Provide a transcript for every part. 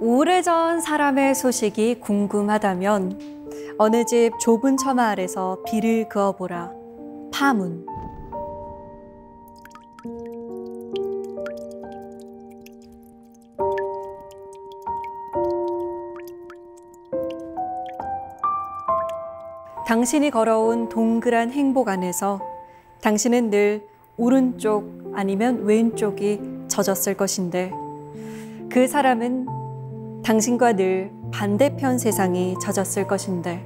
오래전 사람의 소식이 궁금하다면 어느 집 좁은 처마 아래서 비를 그어보라. 파문. 당신이 걸어온 동그란 행복 안에서 당신은 늘 오른쪽 아니면 왼쪽이 젖었을 것인데 그 사람은 당신과 늘 반대편 세상이 젖었을 것인데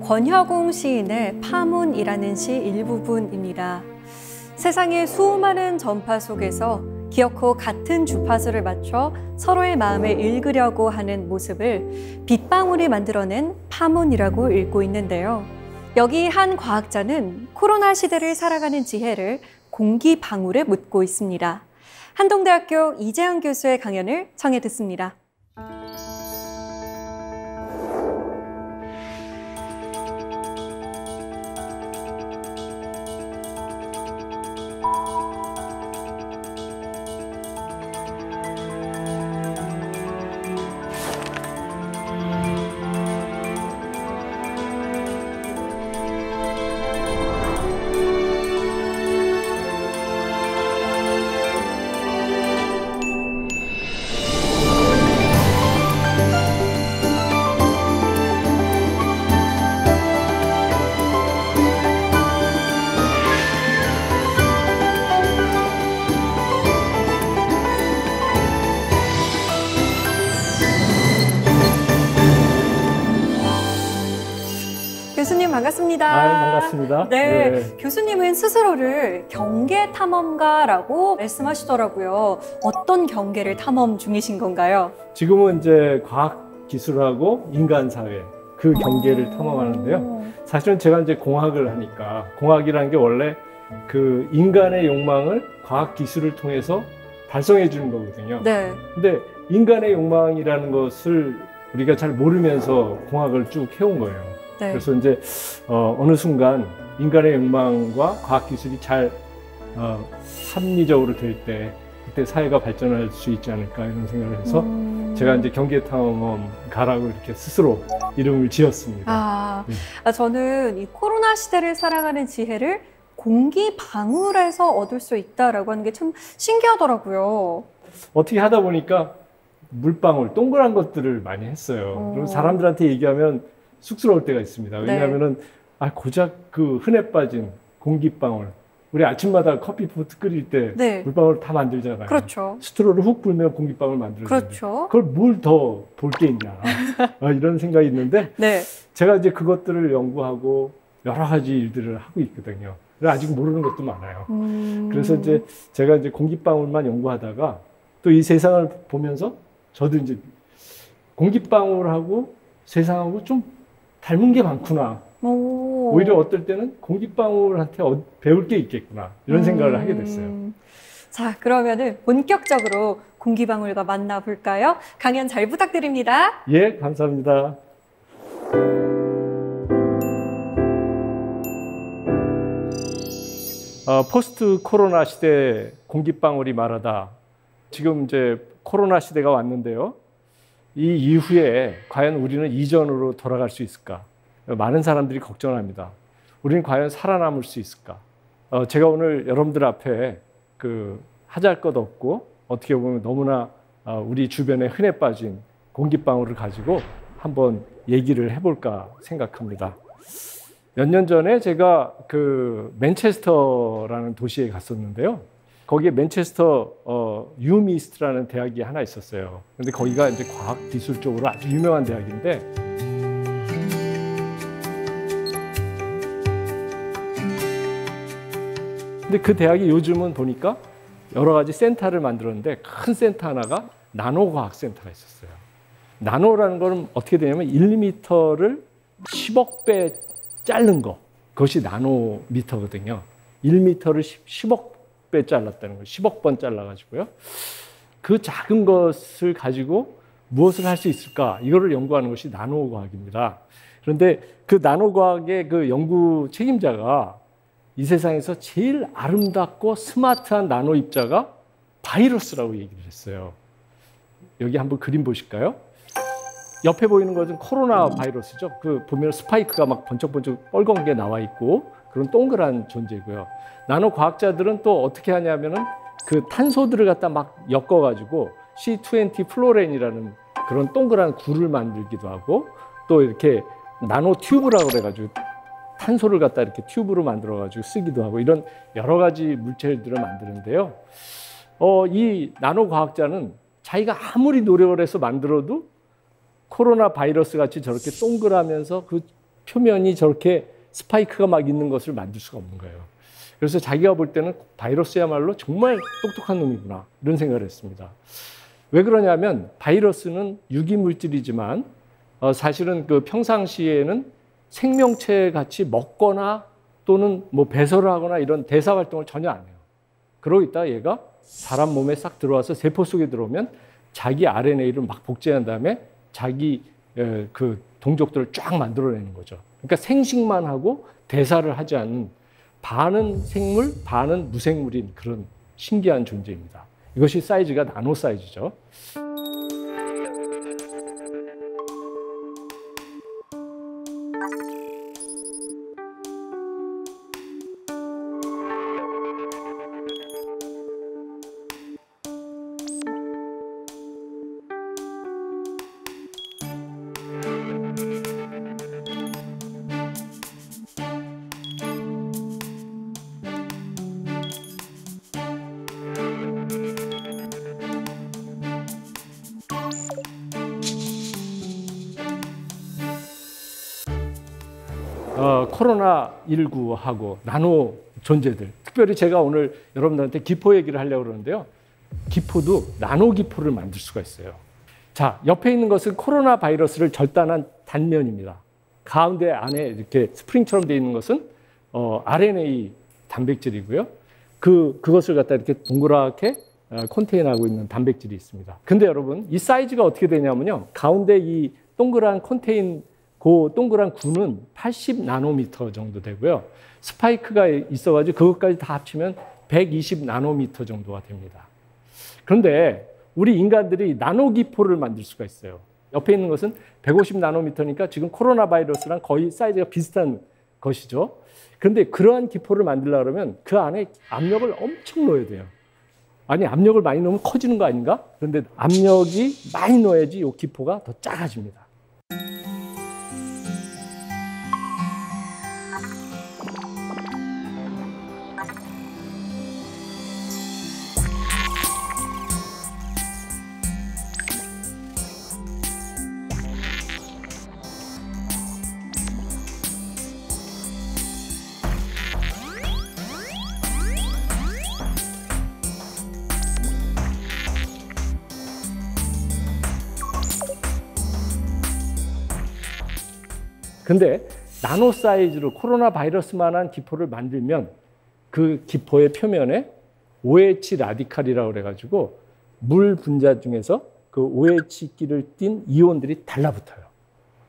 권혁웅 시인의 파문이라는 시 일부분입니다. 세상의 수많은 전파 속에서 기어코 같은 주파수를 맞춰 서로의 마음을 읽으려고 하는 모습을 빗방울이 만들어낸 파문이라고 읽고 있는데요. 여기 한 과학자는 코로나 시대를 살아가는 지혜를 공기방울에 묻고 있습니다. 한동대학교 이재영 교수의 강연을 청해 듣습니다. 교수님 반갑습니다. 반갑습니다. 네, 네, 교수님은 스스로를 경계 탐험가라고 말씀하시더라고요. 어떤 경계를 탐험 중이신 건가요? 지금은 이제 과학 기술하고 인간 사회 그 경계를 탐험하는데요. 사실은 제가 이제 공학을 하니까 공학이라는 게 원래 그 인간의 욕망을 과학 기술을 통해서 달성해 주는 거거든요. 네. 근데 인간의 욕망이라는 것을 우리가 잘 모르면서 공학을 쭉 해온 거예요. 네. 그래서 이제 어느 순간 인간의 욕망과 과학기술이 잘 합리적으로 될 때 그때 사회가 발전할 수 있지 않을까 이런 생각을 해서 제가 이제 경계탐험가라고 이렇게 스스로 이름을 지었습니다. 저는 이 코로나 시대를 살아가는 지혜를 공기방울에서 얻을 수 있다라고 하는 게 참 신기하더라고요. 어떻게 하다 보니까 물방울, 동그란 것들을 많이 했어요. 그리고 사람들한테 얘기하면 쑥스러울 때가 있습니다. 왜냐하면은 고작 그 흔해 빠진 공기방울. 우리 아침마다 커피포트 끓일 때 물방울 다 만들잖아요. 그렇죠. 스트로를 훅 불면 공기방울 만들어요. 그렇죠. 그걸 뭘 더 볼 게 있냐. 이런 생각이 있는데 제가 이제 그것들을 연구하고 여러 가지 일들을 하고 있거든요. 아직 모르는 것도 많아요. 그래서 이제 제가 이제 공기방울만 연구하다가 또 이 세상을 보면서 저도 이제 공기방울하고 세상하고 좀 닮은 게 많구나. 오히려 어떨 때는 공기방울한테 배울 게 있겠구나. 이런 생각을 하게 됐어요. 자, 그러면은 본격적으로 공기방울과 만나볼까요? 강연 잘 부탁드립니다. 예, 감사합니다. 포스트 코로나 시대 공기방울이 말하다. 지금 이제 코로나 시대가 왔는데요. 이 이후에 과연 우리는 이전으로 돌아갈 수 있을까? 많은 사람들이 걱정합니다. 우리는 과연 살아남을 수 있을까? 제가 오늘 여러분들 앞에 하잘 것 없고 어떻게 보면 너무나 우리 주변에 흔해 빠진 공기방울을 가지고 한번 얘기를 해볼까 생각합니다. 몇 년 전에 제가 맨체스터라는 도시에 갔었는데요. 거기에 맨체스터 유미스트라는 대학이 하나 있었어요. 근데 거기가 이제 과학 기술 쪽으로 아주 유명한 대학인데 근데 그 대학이 요즘은 보니까 여러 가지 센터를 만들었는데 큰 센터 하나가 나노과학센터가 있었어요. 나노라는 건 어떻게 되냐면 1m를 10억 배 자른 거. 그것이 나노미터거든요. 1m를 10억 배 잘랐다는 거예요. 10억 번 잘라가지고요. 그 작은 것을 가지고 무엇을 할 수 있을까? 이거를 연구하는 것이 나노과학입니다. 그런데 그 나노과학의 그 연구 책임자가 이 세상에서 제일 아름답고 스마트한 나노 입자가 바이러스라고 얘기를 했어요. 여기 한번 그림 보실까요? 옆에 보이는 것은 코로나 바이러스죠. 그 보면 스파이크가 막 번쩍번쩍 뻘건 게 나와 있고 그런 동그란 존재고요. 나노 과학자들은 또 어떻게 하냐면은 그 탄소들을 갖다 막 엮어가지고 C20 플로렌이라는 그런 동그란 굴을 만들기도 하고 또 이렇게 나노 튜브라고 그래가지고 탄소를 갖다 이렇게 튜브로 만들어가지고 쓰기도 하고 이런 여러 가지 물체들을 만드는데요. 이 나노 과학자는 자기가 아무리 노력을 해서 만들어도 코로나 바이러스 같이 저렇게 동그라면서 그 표면이 저렇게 스파이크가 막 있는 것을 만들 수가 없는 거예요. 그래서 자기가 볼 때는 바이러스야말로 정말 똑똑한 놈이구나 이런 생각을 했습니다. 왜 그러냐면 바이러스는 유기물질이지만 사실은 그 평상시에는 생명체 같이 먹거나 또는 뭐 배설을 하거나 이런 대사 활동을 전혀 안 해요. 그러고 있다가 얘가 사람 몸에 싹 들어와서 세포 속에 들어오면 자기 RNA를 막 복제한 다음에 자기 그 동족들을 쫙 만들어내는 거죠. 그러니까 생식만 하고 대사를 하지 않는 반은 생물, 반은 무생물인 그런 신기한 존재입니다. 이것이 사이즈가 나노 사이즈죠. 코로나19하고 나노 존재들, 특별히 제가 오늘 여러분들한테 기포 얘기를 하려고 그러는데요. 기포도 나노 기포를 만들 수가 있어요. 자, 옆에 있는 것은 코로나 바이러스를 절단한 단면입니다. 가운데 안에 이렇게 스프링처럼 되어 있는 것은 RNA 단백질이고요. 그것을 갖다 이렇게 동그랗게 컨테인하고 있는 단백질이 있습니다. 근데 여러분, 이 사이즈가 어떻게 되냐면요. 가운데 이 동그란 컨테인 그 동그란 구는 80 나노미터 정도 되고요. 스파이크가 있어가지고 그것까지 다 합치면 120 나노미터 정도가 됩니다. 그런데 우리 인간들이 나노기포를 만들 수가 있어요. 옆에 있는 것은 150 나노미터니까 지금 코로나 바이러스랑 거의 사이즈가 비슷한 것이죠. 그런데 그러한 기포를 만들려고 그러면 그 안에 압력을 엄청 넣어야 돼요. 아니, 압력을 많이 넣으면 커지는 거 아닌가? 그런데 압력이 많이 넣어야지 이 기포가 더 작아집니다. 근데 나노 사이즈로 코로나 바이러스만한 기포를 만들면 그 기포의 표면에 OH 라디칼이라고 그래가지고 물 분자 중에서 그 OH끼를 띤 이온들이 달라붙어요.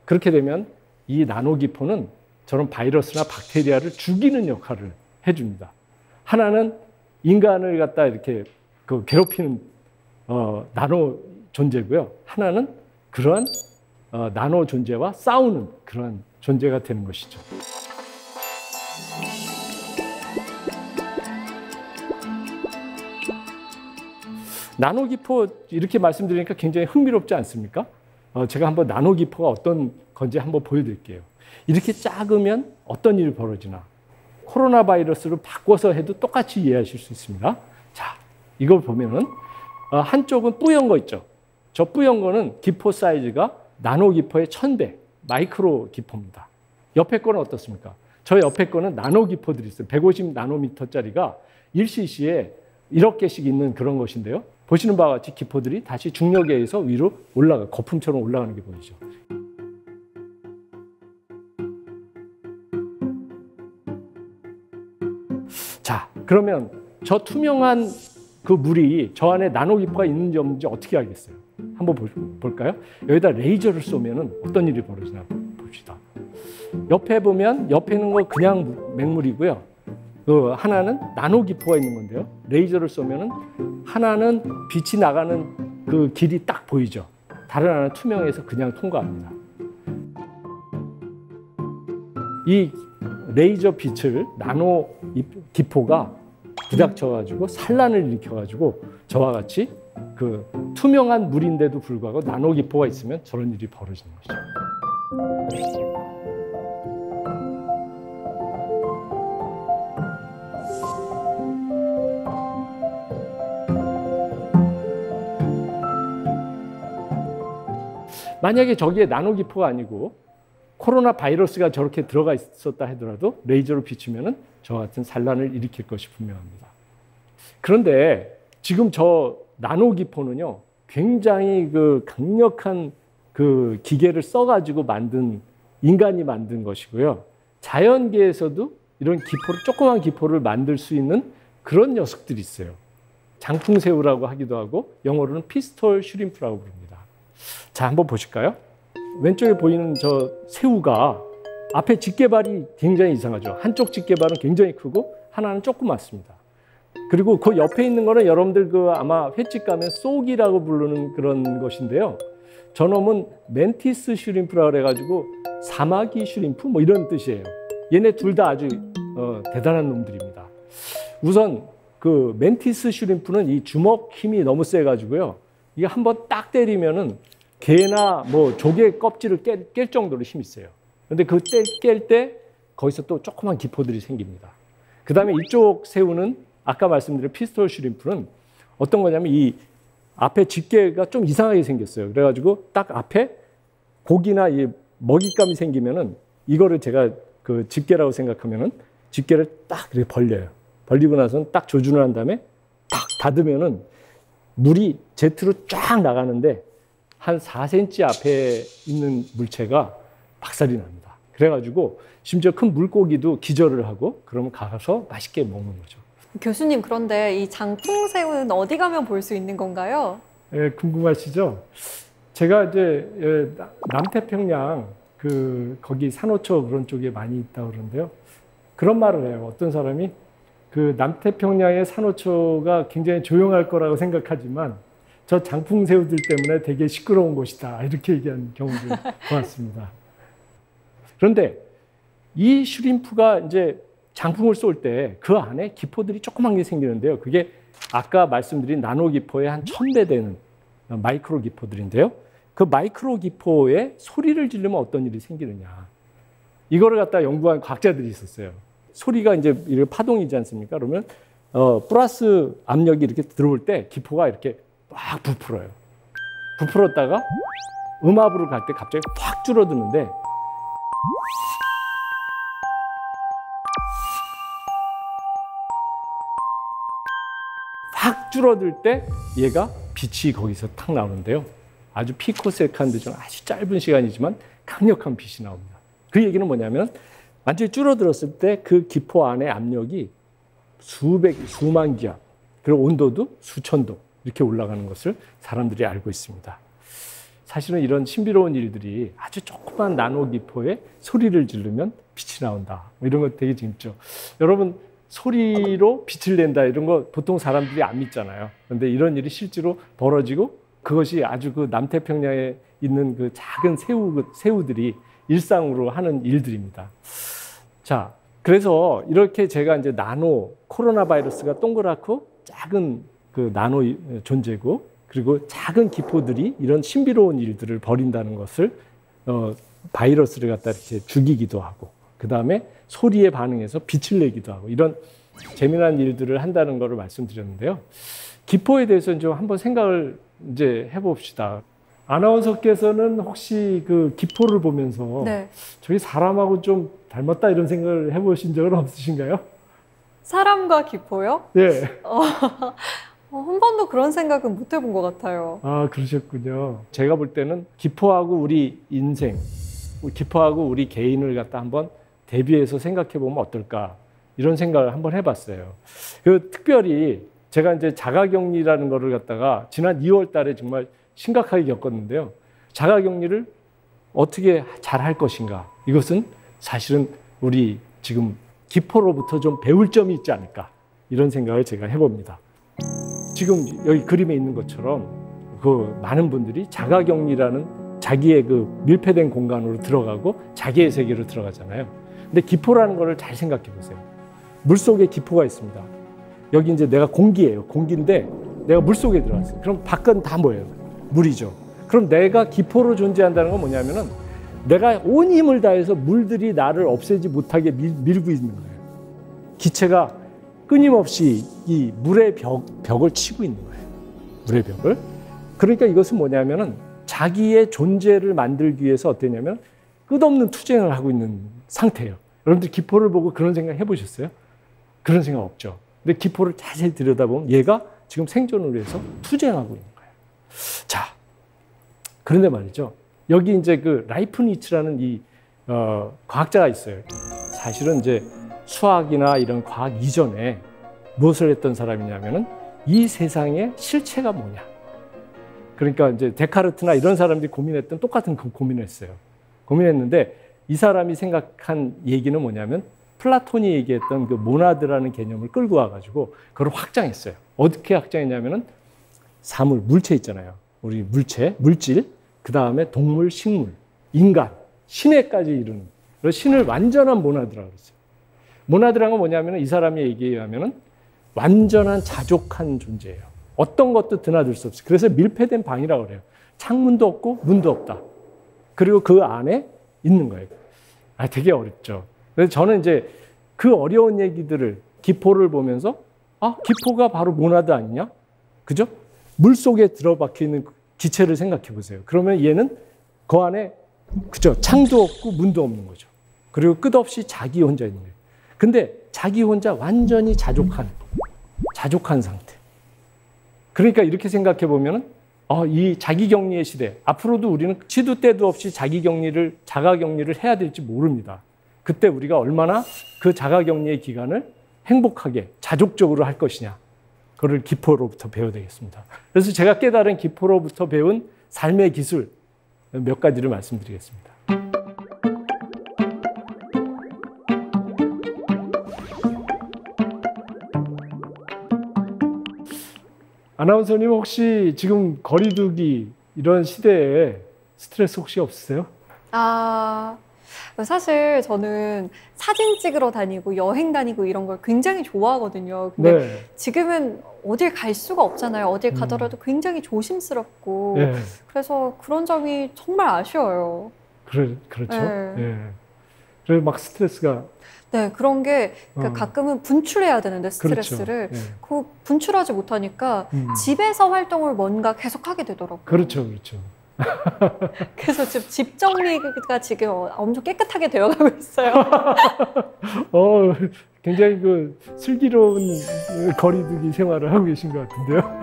그렇게 되면 이 나노 기포는 저런 바이러스나 박테리아를 죽이는 역할을 해줍니다. 하나는 인간을 갖다 이렇게 괴롭히는 나노 존재고요. 하나는 그러한 나노 존재와 싸우는 그러한 존재가 되는 것이죠. 나노기포 이렇게 말씀드리니까 굉장히 흥미롭지 않습니까? 제가 한번 나노기포가 어떤 건지 한번 보여드릴게요. 이렇게 작으면 어떤 일이 벌어지나. 코로나 바이러스로 바꿔서 해도 똑같이 이해하실 수 있습니다. 자, 이걸 보면은 한쪽은 뿌연 거 있죠. 저 뿌연 거는 기포 사이즈가 나노기포의 1000배, 마이크로 기포입니다. 옆에 거는 어떻습니까? 저 옆에 거는 나노기포들이 있어요. 150 나노미터짜리가 1cc에 1억 개씩 있는 그런 것인데요. 보시는 바와 같이 기포들이 다시 중력에 의해서 위로 거품처럼 올라가는 게 보이죠. 자, 그러면 저 투명한 그 물이 저 안에 나노기포가 있는지 없는지 어떻게 알겠어요? 한번 볼까요? 여기다 레이저를 쏘면 어떤 일이 벌어지나 봅시다. 옆에 보면 옆에 있는 거 그냥 맹물이고요. 그 하나는 나노기포가 있는 건데요. 레이저를 쏘면 하나는 빛이 나가는 그 길이 딱 보이죠. 다른 하나는 투명해서 그냥 통과합니다. 이 레이저 빛을 나노 기포가 부닥쳐가지고 산란을 일으켜가지고 저와 같이 그 투명한 물인데도 불구하고 나노 기포가 있으면 저런 일이 벌어지는 것이죠. 만약에 저기에 나노 기포가 아니고 코로나 바이러스가 저렇게 들어가 있었다 하더라도 레이저로 비추면은 저와 같은 산란을 일으킬 것이 분명합니다. 그런데 지금 저 나노 기포는요, 굉장히 그 강력한 그 기계를 써가지고 인간이 만든 것이고요. 자연계에서도 이런 조그만 기포를 만들 수 있는 그런 녀석들이 있어요. 장풍새우라고 하기도 하고 영어로는 피스톨 슈림프라고 부릅니다. 자, 한번 보실까요? 왼쪽에 보이는 저 새우가 앞에 집게발이 굉장히 이상하죠. 한쪽 집게발은 굉장히 크고 하나는 조그맣습니다. 그리고 그 옆에 있는 거는 여러분들 아마 횟집 가면 쏘기라고 부르는 그런 것인데요. 저놈은 멘티스 슈림프라 그래가지고 사마귀 슈림프 뭐 이런 뜻이에요. 얘네 둘 다 아주 대단한 놈들입니다. 우선 그 멘티스 슈림프는 이 주먹 힘이 너무 세가지고요. 이게 한번 딱 때리면은 개나 뭐 조개 껍질을 깰 정도로 힘이 세요. 근데 그 깰 때 거기서 또 조그만 기포들이 생깁니다. 그 다음에 이쪽 새우는 아까 말씀드린 피스톨 슈림프는 어떤 거냐면 이 앞에 집게가 좀 이상하게 생겼어요. 그래가지고 딱 앞에 고기나 이 먹잇감이 생기면은 이거를 제가 그 집게라고 생각하면은 집게를 딱 이렇게 벌려요. 벌리고 나서는 딱 조준을 한 다음에 딱 닫으면은 물이 제트로 쫙 나가는데 한 4cm 앞에 있는 물체가 박살이 납니다. 그래가지고 심지어 큰 물고기도 기절을 하고 그러면 가서 맛있게 먹는 거죠. 교수님, 그런데 이 장풍새우는 어디 가면 볼 수 있는 건가요? 예, 궁금하시죠? 제가 이제 남태평양 거기 산호초 그런 쪽에 많이 있다고 그러는데요. 그런 말을 해요. 어떤 사람이 그 남태평양의 산호초가 굉장히 조용할 거라고 생각하지만 저 장풍새우들 때문에 되게 시끄러운 곳이다. 이렇게 얘기한 경우를 보았습니다. 그런데 이 슈림프가 이제 장풍을 쏠 때 그 안에 기포들이 조그만 게 생기는데요. 그게 아까 말씀드린 나노 기포의 한 1000배 되는 마이크로 기포들인데요. 그 마이크로 기포에 소리를 지르면 어떤 일이 생기느냐. 이거를 갖다 연구한 과학자들이 있었어요. 소리가 이제 이렇게 파동이지 않습니까? 그러면 플러스 압력이 이렇게 들어올 때 기포가 이렇게 막 부풀어요. 부풀었다가 음압으로 갈 때 갑자기 확 줄어드는데 확 줄어들 때 얘가 빛이 거기서 탁 나오는데요. 아주 피코세컨드 중 아주 짧은 시간이지만 강력한 빛이 나옵니다. 그 얘기는 뭐냐면 완전히 줄어들었을 때 그 기포 안에 압력이 수만 기압, 그리고 온도도 수천 도 이렇게 올라가는 것을 사람들이 알고 있습니다. 사실은 이런 신비로운 일들이 아주 조그만 나노 기포에 소리를 지르면 빛이 나온다. 이런 거 되게 재밌죠. 여러분, 소리로 빛을 낸다 이런 거 보통 사람들이 안 믿잖아요. 그런데 이런 일이 실제로 벌어지고 그것이 아주 그 남태평양에 있는 그 작은 새우들이 일상으로 하는 일들입니다. 자, 그래서 이렇게 제가 이제 코로나 바이러스가 동그랗고 작은 그 나노 존재고 그리고 작은 기포들이 이런 신비로운 일들을 벌인다는 것을 바이러스를 갖다 이렇게 죽이기도 하고 그 다음에 소리에 반응해서 빛을 내기도 하고 이런 재미난 일들을 한다는 것을 말씀드렸는데요. 기포에 대해서 좀 한번 생각을 이제 해봅시다. 아나운서께서는 혹시 그 기포를 보면서 네. 저희 사람하고 좀 닮았다 이런 생각을 해보신 적은 없으신가요? 사람과 기포요? 네. 한 번도 그런 생각은 못 해본 것 같아요. 아, 그러셨군요. 제가 볼 때는 기포하고 우리 인생, 기포하고 우리 개인을 갖다 한번 대비해서 생각해 보면 어떨까. 이런 생각을 한번 해봤어요. 특별히 제가 이제 자가격리라는 거를 갖다가 지난 2월 달에 정말 심각하게 겪었는데요. 자가격리를 어떻게 잘 할 것인가. 이것은 사실은 우리 지금 기포로부터 좀 배울 점이 있지 않을까. 이런 생각을 제가 해봅니다. 지금 여기 그림에 있는 것처럼 그 많은 분들이 자가격리라는 자기의 그 밀폐된 공간으로 들어가고 자기의 세계로 들어가잖아요. 근데 기포라는 거를 잘 생각해 보세요. 물속에 기포가 있습니다. 여기 이제 내가 공기예요. 공기인데 내가 물속에 들어갔어요. 그럼 밖은 다 뭐예요? 물이죠. 그럼 내가 기포로 존재한다는 건 뭐냐면은 내가 온 힘을 다해서 물들이 나를 없애지 못하게 밀고 있는 거예요. 기체가 끊임없이 이 물의 벽을 치고 있는 거예요. 물의 벽을. 그러니까 이것은 뭐냐면은 자기의 존재를 만들기 위해서 어땠냐면 끝없는 투쟁을 하고 있는 상태예요. 여러분들 기포를 보고 그런 생각 해보셨어요? 그런 생각 없죠. 근데 기포를 자세히 들여다보면 얘가 지금 생존을 위해서 투쟁하고 있는 거예요. 자, 그런데 말이죠. 여기 이제 그 라이프니츠라는 이 과학자가 있어요. 사실은 이제 수학이나 이런 과학 이전에 무엇을 했던 사람이냐면은 이 세상의 실체가 뭐냐. 그러니까 이제 데카르트나 이런 사람들이 고민했던 똑같은 그 고민을 했어요. 고민했는데 이 사람이 생각한 얘기는 뭐냐면 플라톤이 얘기했던 그 모나드라는 개념을 끌고 와가지고 그걸 확장했어요. 어떻게 확장했냐면은 사물, 물체 있잖아요. 우리 물체, 물질, 그 다음에 동물, 식물, 인간, 신에까지 이르는. 그래서 신을 완전한 모나드라고 그랬어요. 모나드라는 건 뭐냐면 이 사람의 얘기에 의하면 완전한 자족한 존재예요. 어떤 것도 드나들 수 없어요. 그래서 밀폐된 방이라고 그래요. 창문도 없고 문도 없다. 그리고 그 안에 있는 거예요. 되게 어렵죠. 그래서 저는 이제 그 어려운 얘기들을 기포를 보면서 기포가 바로 모나드 아니냐? 그죠? 물 속에 들어박혀 있는 기체를 생각해 보세요. 그러면 얘는 그 안에 그죠? 창도 없고 문도 없는 거죠. 그리고 끝없이 자기 혼자 있는 거예요. 근데 자기 혼자 완전히 자족한 상태. 그러니까 이렇게 생각해 보면은 이 자기격리의 시대, 앞으로도 우리는 시도 때도 없이 자가격리를 해야 될지 모릅니다. 그때 우리가 얼마나 그 자가격리의 기간을 행복하게, 자족적으로 할 것이냐. 그걸 기포로부터 배워야 되겠습니다. 그래서 제가 깨달은 기포로부터 배운 삶의 기술 몇 가지를 말씀드리겠습니다. 아나운서님 혹시 지금 거리두기 이런 시대에 스트레스 혹시 없으세요? 사실 저는 사진 찍으러 다니고 여행 다니고 이런 걸 굉장히 좋아하거든요. 근데 네. 지금은 어딜 갈 수가 없잖아요. 어딜 가더라도 굉장히 조심스럽고 네. 그래서 그런 점이 정말 아쉬워요. 그렇죠. 네. 네. 그래서 막 스트레스가 네, 그런 게 가끔은 분출해야 되는데 스트레스를 그렇죠. 네. 그 분출하지 못하니까 집에서 활동을 뭔가 계속 하게 되더라고요. 그렇죠. 그래서 지금 집 정리가 지금 엄청 깨끗하게 되어가고 있어요. 굉장히 그 슬기로운 거리두기 생활을 하고 계신 것 같은데요.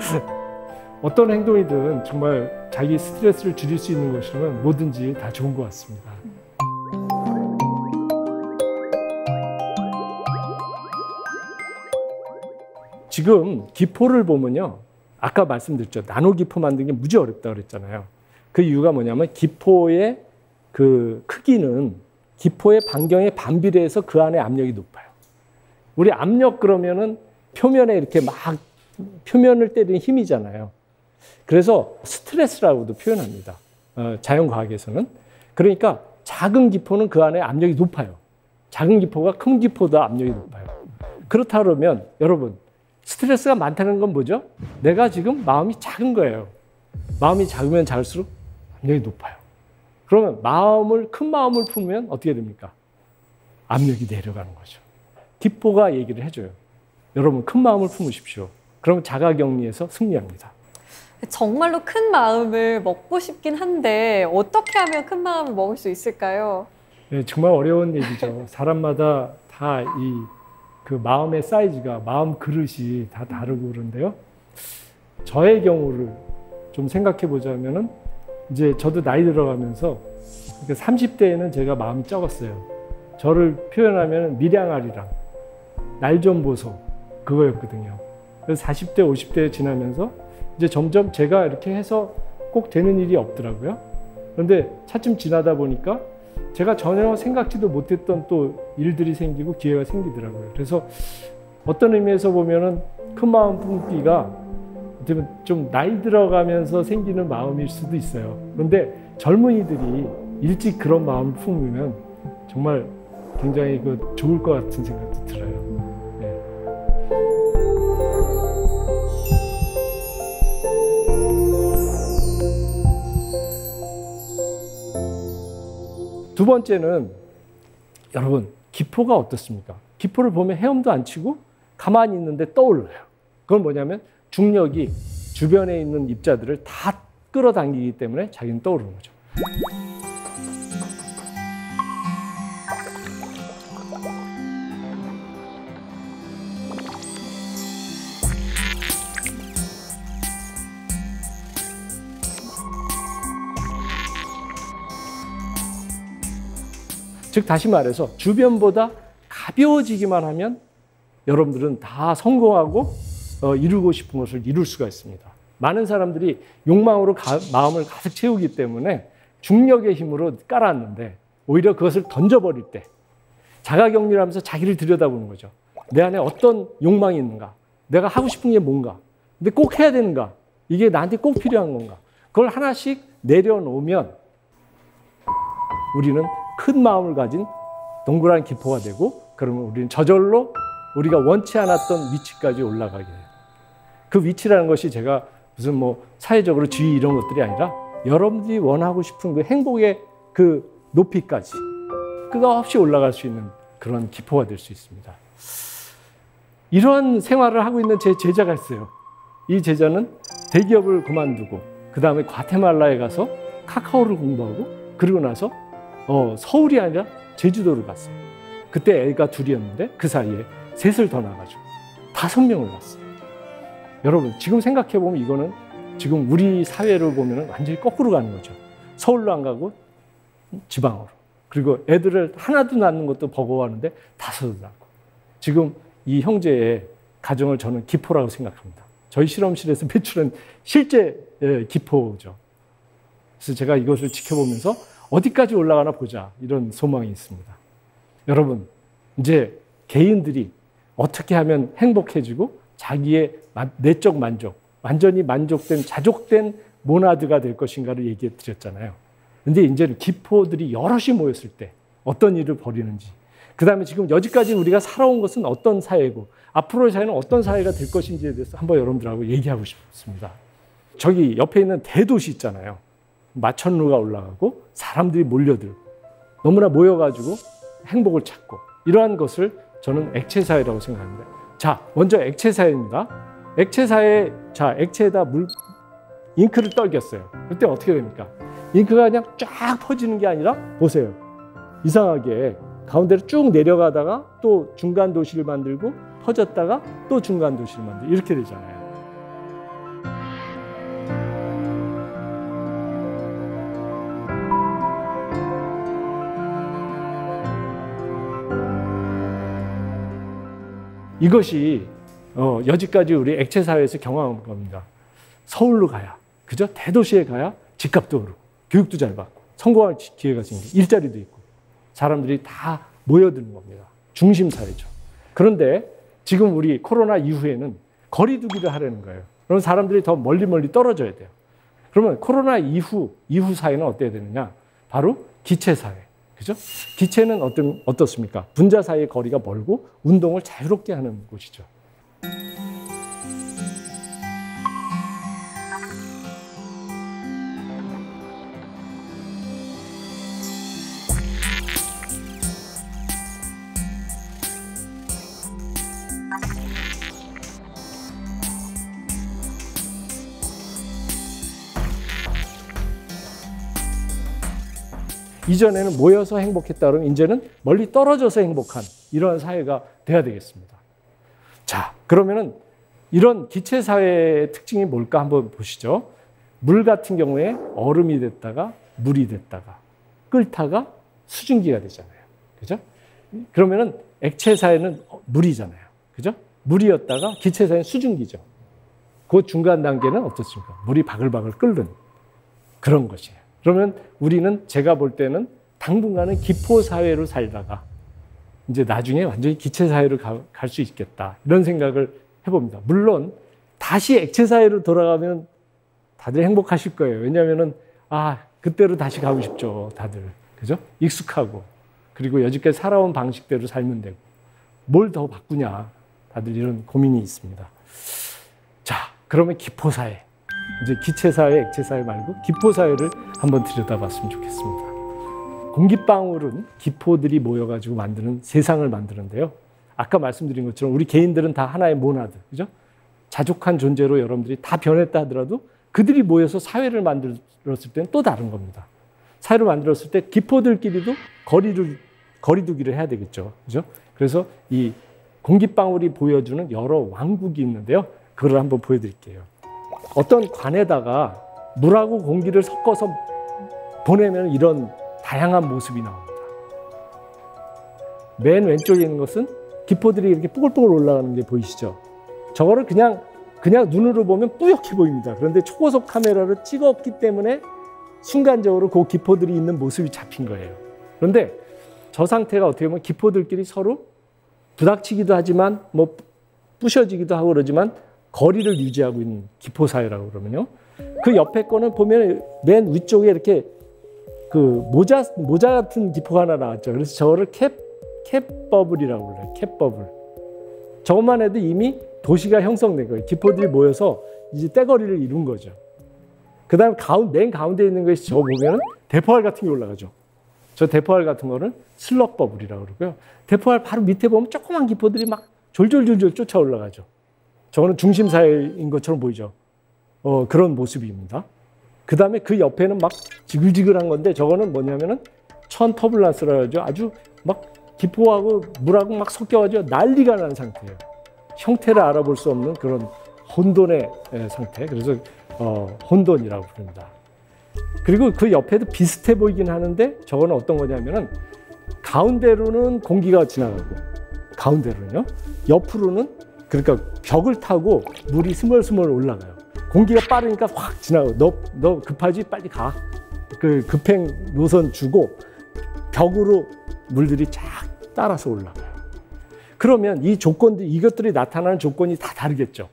어떤 행동이든 정말 자기 스트레스를 줄일 수 있는 것이라면 뭐든지 다 좋은 것 같습니다. 지금 기포를 보면요. 아까 말씀드렸죠. 나노 기포 만드는 게 무지 어렵다고 그랬잖아요. 그 이유가 뭐냐면 기포의 그 크기는 기포의 반경에 반비례해서 그 안에 압력이 높아요. 우리 압력 그러면은 표면에 이렇게 막 표면을 때리는 힘이잖아요. 그래서 스트레스라고도 표현합니다. 자연과학에서는. 그러니까 작은 기포는 그 안에 압력이 높아요. 작은 기포가 큰 기포보다 압력이 높아요. 그렇다 그러면 여러분 스트레스가 많다는 건 뭐죠? 내가 지금 마음이 작은 거예요. 마음이 작으면 작을수록 압력이 높아요. 그러면 큰 마음을 품으면 어떻게 됩니까? 압력이 내려가는 거죠. 기포가 얘기를 해줘요. 여러분 큰 마음을 품으십시오. 그러면 자가격리에서 승리합니다. 정말로 큰 마음을 먹고 싶긴 한데 어떻게 하면 큰 마음을 먹을 수 있을까요? 네, 정말 어려운 얘기죠. 사람마다 다 그 마음의 사이즈가, 마음 그릇이 다 다르고 그런데요. 저의 경우를 좀 생각해 보자면은 이제 저도 나이 들어가면서 30대에는 제가 마음이 적었어요. 저를 표현하면 밀양아리랑 날 좀 보소 그거였거든요. 그래서 40대, 50대 지나면서 이제 점점 제가 이렇게 해서 꼭 되는 일이 없더라고요. 그런데 차츰 지나다 보니까 제가 전혀 생각지도 못했던 또 일들이 생기고 기회가 생기더라고요. 그래서 어떤 의미에서 보면은 큰 마음 품기가 좀 나이 들어가면서 생기는 마음일 수도 있어요. 그런데 젊은이들이 일찍 그런 마음을 품으면 정말 굉장히 좋을 것 같은 생각도 들어요. 네. 두 번째는 여러분 기포가 어떻습니까? 기포를 보면 헤엄도 안 치고 가만히 있는데 떠올라요. 그건 뭐냐면 중력이 주변에 있는 입자들을 다 끌어당기기 때문에 자기는 떠오르는 거죠. 즉 다시 말해서 주변보다 가벼워지기만 하면 여러분들은 다 성공하고 이루고 싶은 것을 이룰 수가 있습니다. 많은 사람들이 욕망으로 마음을 가득 채우기 때문에 중력의 힘으로 깔았는데 오히려 그것을 던져버릴 때 자가격리하면서 자기를 들여다보는 거죠. 내 안에 어떤 욕망이 있는가? 내가 하고 싶은 게 뭔가? 근데 꼭 해야 되는가? 이게 나한테 꼭 필요한 건가? 그걸 하나씩 내려놓으면 우리는 큰 마음을 가진 동그란 기포가 되고 그러면 우리는 저절로 우리가 원치 않았던 위치까지 올라가게 돼요. 그 위치라는 것이 제가 무슨 뭐 사회적으로 지위 이런 것들이 아니라 여러분들이 원하고 싶은 그 행복의 그 높이까지 끝없이 올라갈 수 있는 그런 기포가 될 수 있습니다. 이러한 생활을 하고 있는 제 제자가 있어요. 이 제자는 대기업을 그만두고 그 다음에 과테말라에 가서 카카오를 공부하고 그리고 나서 서울이 아니라 제주도를 갔어요. 그때 애가 둘이었는데 그 사이에 셋을 더 낳아가지고 5명을 낳았어요. 여러분 지금 생각해보면 이거는 지금 우리 사회를 보면 완전히 거꾸로 가는 거죠. 서울로 안 가고 지방으로. 그리고 애들을 하나도 낳는 것도 버거워하는데 5을 낳고. 지금 이 형제의 가정을 저는 기포라고 생각합니다. 저희 실험실에서 배출한 실제 기포죠. 그래서 제가 이것을 지켜보면서 어디까지 올라가나 보자 이런 소망이 있습니다. 여러분 이제 개인들이 어떻게 하면 행복해지고 자기의 내적 만족, 완전히 만족된 자족된 모나드가 될 것인가를 얘기해 드렸잖아요. 근데 이제는 기포들이 여럿이 모였을 때 어떤 일을 벌이는지, 그 다음에 지금 여지까지 우리가 살아온 것은 어떤 사회고 앞으로의 사회는 어떤 사회가 될 것인지에 대해서 한번 여러분들하고 얘기하고 싶습니다. 저기 옆에 있는 대도시 있잖아요. 마천루가 올라가고 사람들이 몰려들고 너무나 모여가지고 행복을 찾고 이러한 것을 저는 액체사회라고 생각합니다. 자, 먼저 액체사회입니다. 액체사회, 자, 액체에다 잉크를 떨겼어요. 그때 어떻게 됩니까? 잉크가 그냥 쫙 퍼지는 게 아니라 보세요. 이상하게 가운데로 쭉 내려가다가 또 중간 도시를 만들고 퍼졌다가 또 중간 도시를 만들고 이렇게 되잖아요. 이것이 여지까지 우리 액체사회에서 경험한 겁니다. 서울로 가야, 그죠? 대도시에 가야 집값도 오르고 교육도 잘 받고 성공할 기회가 생기고 일자리도 있고 사람들이 다 모여드는 겁니다. 중심사회죠. 그런데 지금 우리 코로나 이후에는 거리 두기를 하려는 거예요. 그럼 사람들이 더 멀리 떨어져야 돼요. 그러면 코로나 이후 사회는 어때야 되느냐? 바로 기체사회. 그죠? 기체는 어떻습니까? 분자 사이의 거리가 멀고 운동을 자유롭게 하는 곳이죠. 이전에는 모여서 행복했다 그러면 이제는 멀리 떨어져서 행복한 이런 사회가 돼야 되겠습니다. 자, 그러면은 이런 기체 사회의 특징이 뭘까 한번 보시죠. 물 같은 경우에 얼음이 됐다가 물이 됐다가 끓다가 수증기가 되잖아요. 그죠? 그러면은 액체 사회는 물이잖아요. 그죠? 물이었다가 기체사회는 수증기죠. 그 중간 단계는 어떻습니까? 물이 바글바글 끓는 그런 것이에요. 그러면 우리는 제가 볼 때는 당분간은 기포사회로 살다가 이제 나중에 완전히 기체사회로 갈 수 있겠다. 이런 생각을 해봅니다. 물론 다시 액체사회로 돌아가면 다들 행복하실 거예요. 왜냐하면은 그때로 다시 가고 싶죠. 다들. 그죠? 익숙하고. 그리고 여지까지 살아온 방식대로 살면 되고. 뭘 더 바꾸냐. 다들 이런 고민이 있습니다. 자, 그러면 기포사회. 이제 기체사회, 액체사회 말고 기포사회를 한번 들여다봤으면 좋겠습니다. 공기방울은 기포들이 모여가지고 만드는 세상을 만드는데요. 아까 말씀드린 것처럼 우리 개인들은 다 하나의 모나드, 그죠? 자족한 존재로 여러분들이 다 변했다 하더라도 그들이 모여서 사회를 만들었을 때는 또 다른 겁니다. 사회를 만들었을 때 기포들끼리도 거리두기를 해야 되겠죠. 그죠? 그래서 이 공기방울이 보여주는 여러 왕국이 있는데요. 그걸 한번 보여드릴게요. 어떤 관에다가 물하고 공기를 섞어서 보내면 이런 다양한 모습이 나옵니다. 맨 왼쪽에 있는 것은 기포들이 이렇게 뽀글뽀글 올라가는 게 보이시죠? 저거를 그냥 눈으로 보면 뿌옇게 보입니다. 그런데 초고속 카메라로 찍었기 때문에 순간적으로 그 기포들이 있는 모습이 잡힌 거예요. 그런데 저 상태가 어떻게 보면 기포들끼리 서로 부닥치기도 하지만 뭐 부셔지기도 하고 그러지만 거리를 유지하고 있는 기포사회라고 그러면요. 그 옆에 거는 보면 맨 위쪽에 이렇게 그 모자 같은 기포가 하나 나왔죠. 그래서 저거를 캡버블이라고 불러요. 캡버블. 저것만 해도 이미 도시가 형성된 거예요. 기포들이 모여서 이제 떼거리를 이룬 거죠. 그 다음에 맨 가운데 있는 것이 저거 보면은 대포알 같은 게 올라가죠. 저 대포알 같은 거는 슬럿버블이라고 그러고요. 대포알 바로 밑에 보면 조그만 기포들이 막 졸졸졸졸 쫓아 올라가죠. 저거는 중심사회인 것처럼 보이죠. 그런 모습입니다. 그 다음에 그 옆에는 막 지글지글한 건데 저거는 뭐냐면은 천 터블란스라고 하죠. 아주 막 기포하고 물하고 막 섞여가지고 난리가 나는 상태예요. 형태를 알아볼 수 없는 그런 혼돈의 상태. 그래서 혼돈이라고 부릅니다. 그리고 그 옆에도 비슷해 보이긴 하는데 저거는 어떤 거냐면은 가운데로는 공기가 지나가고 가운데로는요. 옆으로는 그러니까 벽을 타고 물이 스멀스멀 올라가요. 공기가 빠르니까 확 지나가요. 너 급하지? 빨리 가. 그 급행 노선 주고 벽으로 물들이 쫙 따라서 올라가요. 그러면 이 조건들, 이것들이 나타나는 조건이 다 다르겠죠.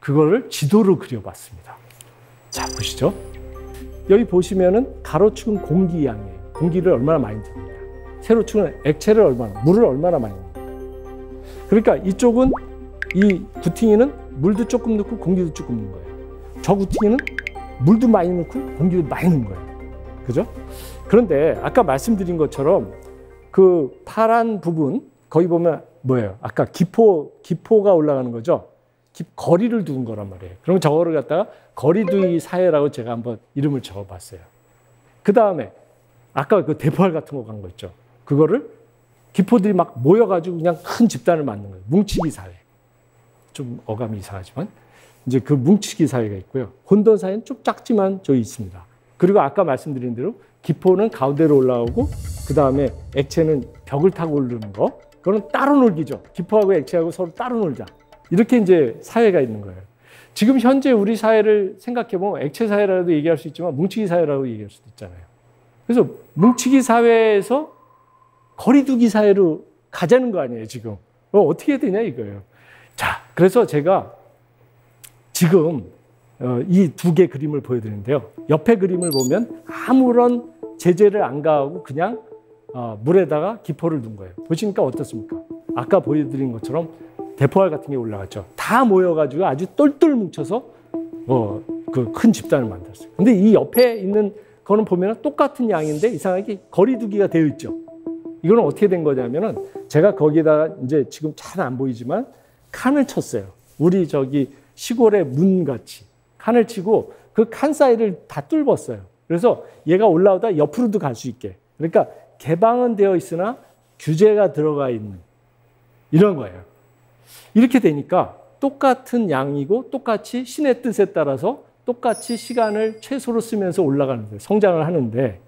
그거를 지도로 그려봤습니다. 자, 보시죠. 여기 보시면은 가로축은 공기 양이에요. 공기를 얼마나 많이 듭니다. 세로축은 액체를 물을 얼마나 많이 듭니다. 그러니까 이쪽은 이 구팅이는 물도 조금 넣고 공기도 조금 넣은 거예요. 저 구팅이는 물도 많이 넣고 공기도 많이 넣은 거예요. 그죠? 그런데 아까 말씀드린 것처럼 그 파란 부분 거기 보면 뭐예요? 아까 기포가 올라가는 거죠? 거리를 두는 거란 말이에요. 그럼 저거를 갖다가 거리두기 사회라고 제가 한번 이름을 적어봤어요. 그 다음에 아까 그 대포알 같은 거 간 거 있죠? 그거를 기포들이 막 모여가지고 그냥 큰 집단을 만든 거예요. 뭉치기 사회. 좀 어감이 이상하지만 이제 그 뭉치기 사회가 있고요. 혼돈 사회는 좀 작지만 저기 있습니다. 그리고 아까 말씀드린 대로 기포는 가운데로 올라오고 그 다음에 액체는 벽을 타고 오르는 거. 그거는 따로 놀기죠. 기포하고 액체하고 서로 따로 놀자. 이렇게 이제 사회가 있는 거예요. 지금 현재 우리 사회를 생각해보면 액체 사회라고도 얘기할 수 있지만 뭉치기 사회라고 얘기할 수도 있잖아요. 그래서 뭉치기 사회에서 거리두기 사회로 가자는 거 아니에요, 지금. 어떻게 해야 되냐 이거예요. 자, 그래서 제가 지금 이 두 개 그림을 보여드리는데요. 옆에 그림을 보면 아무런 제재를 안 가하고 그냥 물에다가 기포를 둔 거예요. 보시니까 어떻습니까? 아까 보여드린 것처럼 대포알 같은 게 올라갔죠. 다 모여가지고 아주 똘똘 뭉쳐서 그 큰 집단을 만들었어요. 근데 이 옆에 있는 거는 보면 똑같은 양인데 이상하게 거리두기가 되어 있죠. 이거는 어떻게 된 거냐면은 제가 거기다가 이제 지금 잘 안 보이지만 칸을 쳤어요. 우리 저기 시골의 문같이 칸을 치고 그 칸 사이를 다 뚫었어요. 그래서 얘가 올라오다 옆으로도 갈 수 있게. 그러니까 개방은 되어 있으나 규제가 들어가 있는 이런 거예요. 이렇게 되니까 똑같은 양이고 똑같이 신의 뜻에 따라서 똑같이 시간을 최소로 쓰면서 올라가는 거예요. 성장을 하는데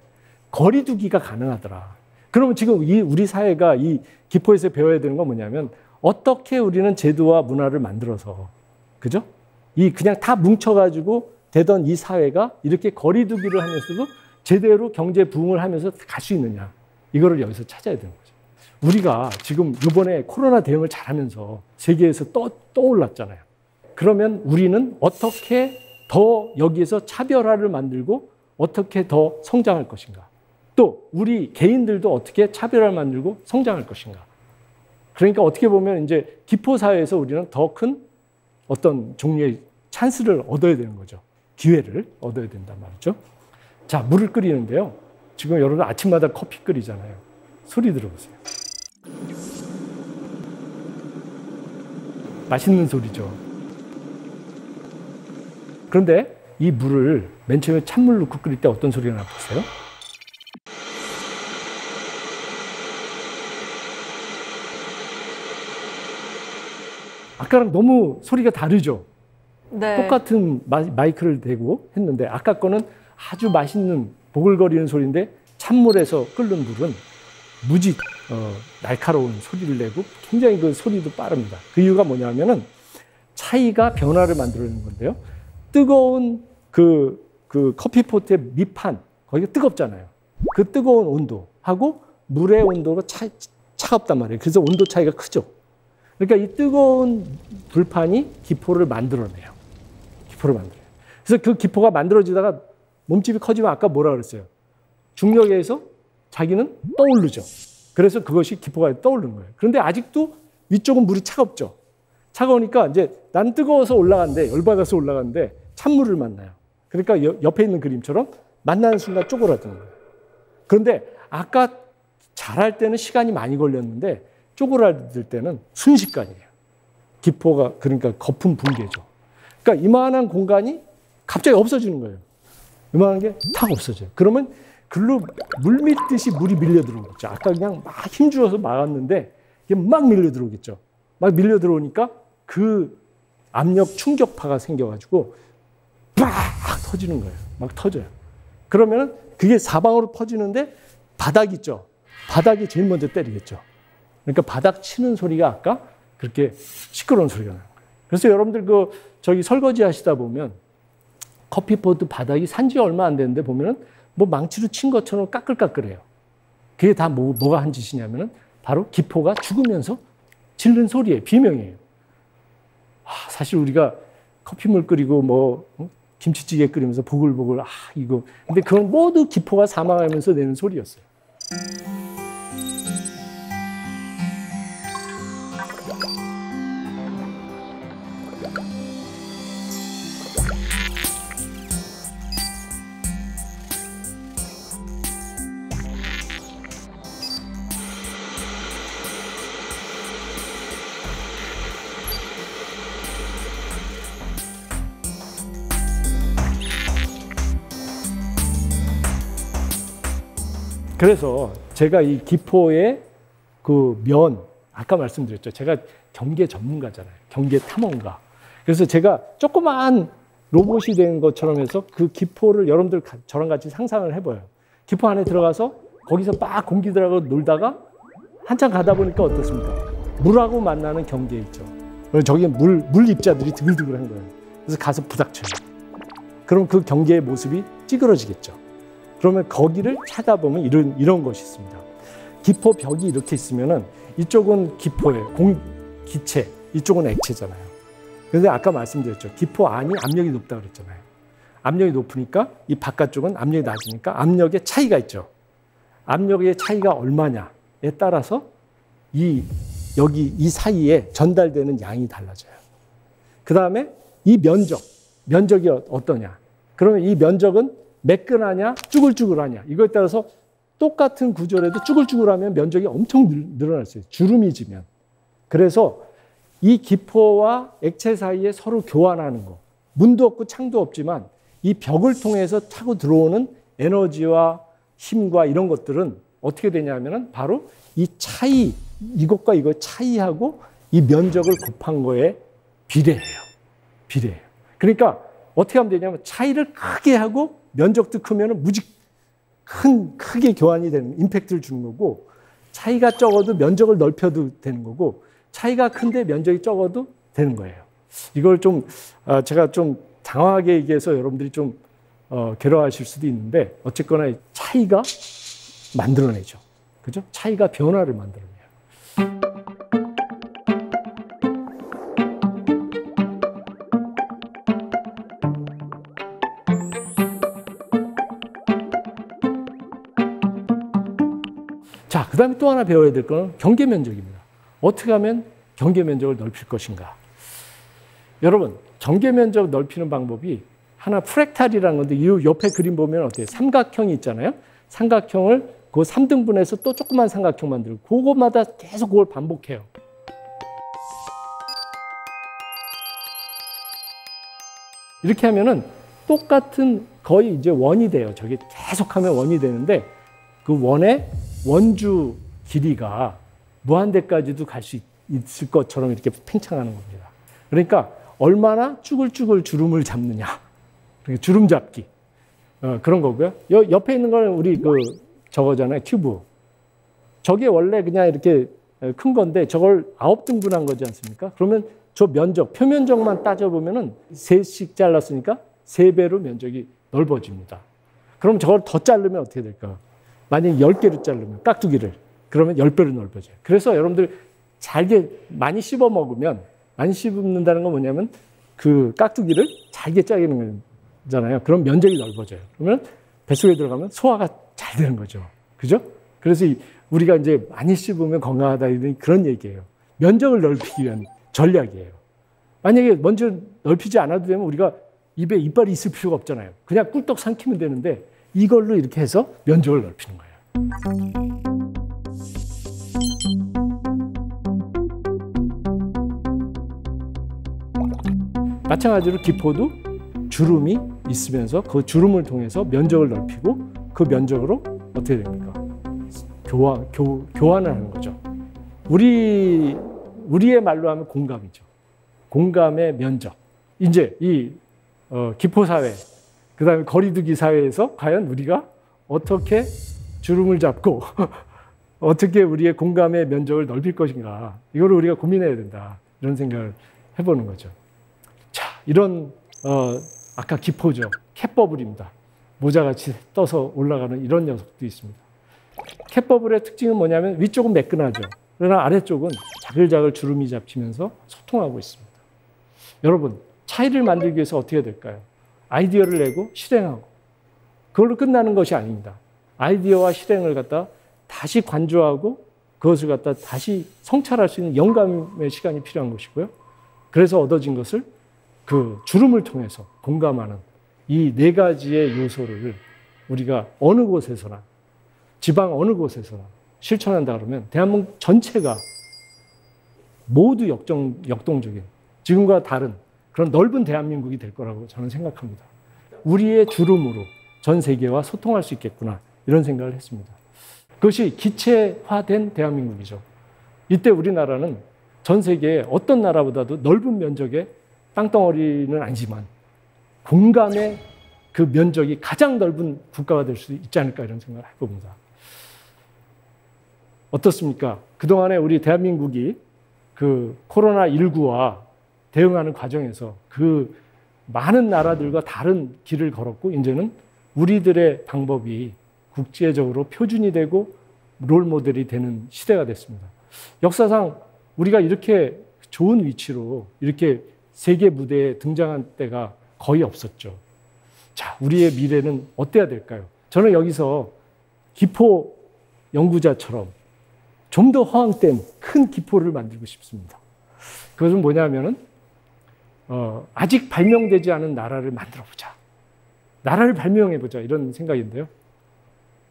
거리두기가 가능하더라. 그러면 지금 우리 사회가 이 기포에서 배워야 되는 건 뭐냐면 어떻게 우리는 제도와 문화를 만들어서, 그죠? 이 그냥 다 뭉쳐가지고 되던 이 사회가 이렇게 거리두기를 하면서도 제대로 경제 부흥을 하면서 갈 수 있느냐. 이거를 여기서 찾아야 되는 거죠. 우리가 지금 이번에 코로나 대응을 잘하면서 세계에서 떠올랐잖아요. 그러면 우리는 어떻게 더 여기에서 차별화를 만들고 어떻게 더 성장할 것인가. 또 우리 개인들도 어떻게 차별화를 만들고 성장할 것인가. 그러니까 어떻게 보면 이제 기포사회에서 우리는 더 큰 어떤 종류의 찬스를 얻어야 되는 거죠. 기회를 얻어야 된단 말이죠. 자, 물을 끓이는데요. 지금 여러분 아침마다 커피 끓이잖아요. 소리 들어보세요. 맛있는 소리죠. 그런데 이 물을 맨 처음에 찬물 넣고 끓일 때 어떤 소리가 나 보세요? 아까랑 너무 소리가 다르죠? 네. 똑같은 마이크를 대고 했는데 아까 거는 아주 맛있는 보글거리는 소리인데 찬물에서 끓는 물은 무지 날카로운 소리를 내고 굉장히 그 소리도 빠릅니다. 그 이유가 뭐냐면은 차이가 변화를 만들어내는 건데요. 뜨거운 그 커피포트의 밑판, 거기가 뜨겁잖아요. 그 뜨거운 온도하고 물의 온도가 차갑단 말이에요. 그래서 온도 차이가 크죠. 그러니까 이 뜨거운 불판이 기포를 만들어내요. 기포를 만들어요. 그래서 그 기포가 만들어지다가 몸집이 커지면 아까 뭐라 그랬어요? 중력에 의해서 자기는 떠오르죠. 그래서 그것이 기포가 떠오르는 거예요. 그런데 아직도 위쪽은 물이 차갑죠. 차가우니까 이제 난 뜨거워서 올라가는데, 열받아서 올라가는데 찬물을 만나요. 그러니까 옆에 있는 그림처럼 만나는 순간 쪼그라드는 거예요. 그런데 아까 잘할 때는 시간이 많이 걸렸는데 쪼그라들 때는 순식간이에요. 기포가, 그러니까 거품 붕괴죠. 그러니까 이만한 공간이 갑자기 없어지는 거예요. 이만한 게 탁 없어져요. 그러면 글로 물 밀듯이 물이 밀려 들어오겠죠. 아까 그냥 막 힘주어서 막았는데 이게 막 밀려 들어오겠죠. 막 밀려 들어오니까 그 압력 충격파가 생겨가지고 빡 터지는 거예요. 막 터져요. 그러면은 그게 사방으로 퍼지는데 바닥 있죠. 바닥이 제일 먼저 때리겠죠. 그러니까 바닥 치는 소리가 아까 그렇게 시끄러운 소리가 나는 거예요. 그래서 여러분들 저기 설거지 하시다 보면 커피포트 바닥이 산지 얼마 안 됐는데 보면은 뭐 망치로 친 것처럼 까끌까끌해요. 그게 다 뭐가 한 짓이냐면은 바로 기포가 죽으면서 질른 소리예요. 비명이에요. 사실 우리가 커피물 끓이고 뭐 김치찌개 끓이면서 보글보글 이거 근데 그건 모두 기포가 사망하면서 내는 소리였어요. 그래서 제가 이 기포의 그 아까 말씀드렸죠. 제가 경계 전문가잖아요. 경계 탐험가. 그래서 제가 조그마한 로봇이 된 것처럼 해서 그 기포를 여러분들 저랑 같이 상상을 해봐요. 기포 안에 들어가서 거기서 막 공기들하고 놀다가 한참 가다 보니까 어떻습니까? 물하고 만나는 경계에 있죠. 저기 물 입자들이 드글드글한 거예요. 그래서 가서 부닥쳐요. 그럼 그 경계의 모습이 찌그러지겠죠. 그러면 거기를 찾아보면 이런 것이 있습니다. 기포 벽이 이렇게 있으면은 이쪽은 기포예요. 기체, 이쪽은 액체잖아요. 그런데 아까 말씀드렸죠. 기포 안이 압력이 높다고 그랬잖아요. 압력이 높으니까 이 바깥쪽은 압력이 낮으니까 압력의 차이가 있죠. 압력의 차이가 얼마냐에 따라서 여기 이 사이에 전달되는 양이 달라져요. 그 다음에 이 면적이 어떠냐. 그러면 이 면적은 매끈하냐, 쭈글쭈글하냐. 이거에 따라서 똑같은 구조라도 쭈글쭈글하면 면적이 엄청 늘어날 수 있어요. 주름이 지면. 그래서 이 기포와 액체 사이에 서로 교환하는 거. 문도 없고 창도 없지만 이 벽을 통해서 타고 들어오는 에너지와 힘과 이런 것들은 어떻게 되냐면은 바로 이 차이, 이것과 이거 차이하고 이 면적을 곱한 거에 비례해요. 비례해요. 그러니까 어떻게 하면 되냐면 차이를 크게 하고 면적도 크면 무지 크게 교환이 되는 임팩트를 주는 거고 차이가 적어도 면적을 넓혀도 되는 거고 차이가 큰데 면적이 적어도 되는 거예요. 이걸 좀 제가 좀 장황하게 얘기해서 여러분들이 좀 괴로워하실 수도 있는데 어쨌거나 차이가 만들어내죠. 그죠? 차이가 변화를 만들어내요. 자, 그 다음에 또 하나 배워야 될 건 경계 면적입니다. 어떻게 하면 경계 면적을 넓힐 것인가? 여러분, 경계 면적 넓히는 방법이 하나 프랙탈이라는 건데 이 옆에 그림 보면 어때요? 삼각형이 있잖아요. 삼각형을 그 3등분해서 또 조그만 삼각형 만들고 그것마다 계속 그걸 반복해요. 이렇게 하면은 똑같은 거의 이제 원이 돼요. 저게 계속하면 원이 되는데 그 원의 원주 길이가 무한대까지도 갈 수 있을 것처럼 이렇게 팽창하는 겁니다. 그러니까 얼마나 쭈글쭈글 주름을 잡느냐. 그러니까 주름 잡기. 그런 거고요. 옆에 있는 건 우리 저거잖아요. 큐브. 저게 원래 그냥 이렇게 큰 건데 저걸 9등분한 거지 않습니까? 그러면 저 면적, 표면적만 따져보면은 3씩 잘랐으니까 3배로 면적이 넓어집니다. 그럼 저걸 더 자르면 어떻게 될까요? 만약에 10개로 자르면 깍두기를 그러면 10배로 넓어져요. 그래서 여러분들 잘게 많이 씹어 먹으면 많이 씹는다는 건 뭐냐면 그 깍두기를 잘게 짜기는 거잖아요. 그럼 면적이 넓어져요. 그러면 뱃속에 들어가면 소화가 잘 되는 거죠. 그죠? 그래서 우리가 이제 많이 씹으면 건강하다 이런 그런 얘기예요. 면적을 넓히기 위한 전략이에요. 만약에 먼저 넓히지 않아도 되면 우리가 입에 이빨이 있을 필요가 없잖아요. 그냥 꿀떡 삼키면 되는데 이걸로 이렇게 해서 면적을 넓히는 거예요. 마찬가지로 기포도 주름이 있으면서 그 주름을 통해서 면적을 넓히고 그 면적으로 어떻게 됩니까? 교환을 하는 거죠. 우리의 말로 하면 공감이죠. 공감의 면적. 이제 이 기포 사회, 그 다음에 거리두기 사회에서 과연 우리가 어떻게 주름을 잡고 어떻게 우리의 공감의 면적을 넓힐 것인가. 이걸 우리가 고민해야 된다. 이런 생각을 해보는 거죠. 자, 이런 아까 기포죠. 캣버블입니다. 모자같이 떠서 올라가는 이런 녀석도 있습니다. 캣버블의 특징은 뭐냐면 위쪽은 매끈하죠. 그러나 아래쪽은 자글자글 주름이 잡히면서 소통하고 있습니다. 여러분, 차이를 만들기 위해서 어떻게 해야 될까요? 아이디어를 내고 실행하고 그걸로 끝나는 것이 아닙니다. 아이디어와 실행을 갖다 다시 관조하고 그것을 갖다 다시 성찰할 수 있는 영감의 시간이 필요한 것이고요. 그래서 얻어진 것을 그 주름을 통해서 공감하는 이 4가지의 요소를 우리가 어느 곳에서나 지방 어느 곳에서나 실천한다 그러면 대한민국 전체가 모두 역동적인 지금과 다른 그런 넓은 대한민국이 될 거라고 저는 생각합니다. 우리의 주름으로 전 세계와 소통할 수 있겠구나 이런 생각을 했습니다. 그것이 기체화된 대한민국이죠. 이때 우리나라는 전 세계의 어떤 나라보다도 넓은 면적의 땅덩어리는 아니지만 공감의 그 면적이 가장 넓은 국가가 될 수 있지 않을까 이런 생각을 해봅니다. 어떻습니까? 그동안에 우리 대한민국이 그 코로나19와 대응하는 과정에서 그 많은 나라들과 다른 길을 걸었고 이제는 우리들의 방법이 국제적으로 표준이 되고 롤 모델이 되는 시대가 됐습니다. 역사상 우리가 이렇게 좋은 위치로 이렇게 세계 무대에 등장한 때가 거의 없었죠. 자, 우리의 미래는 어때야 될까요? 저는 여기서 기포 연구자처럼 좀 더 허황된 큰 기포를 만들고 싶습니다. 그것은 뭐냐면은 아직 발명되지 않은 나라를 만들어보자. 나라를 발명해보자 이런 생각인데요.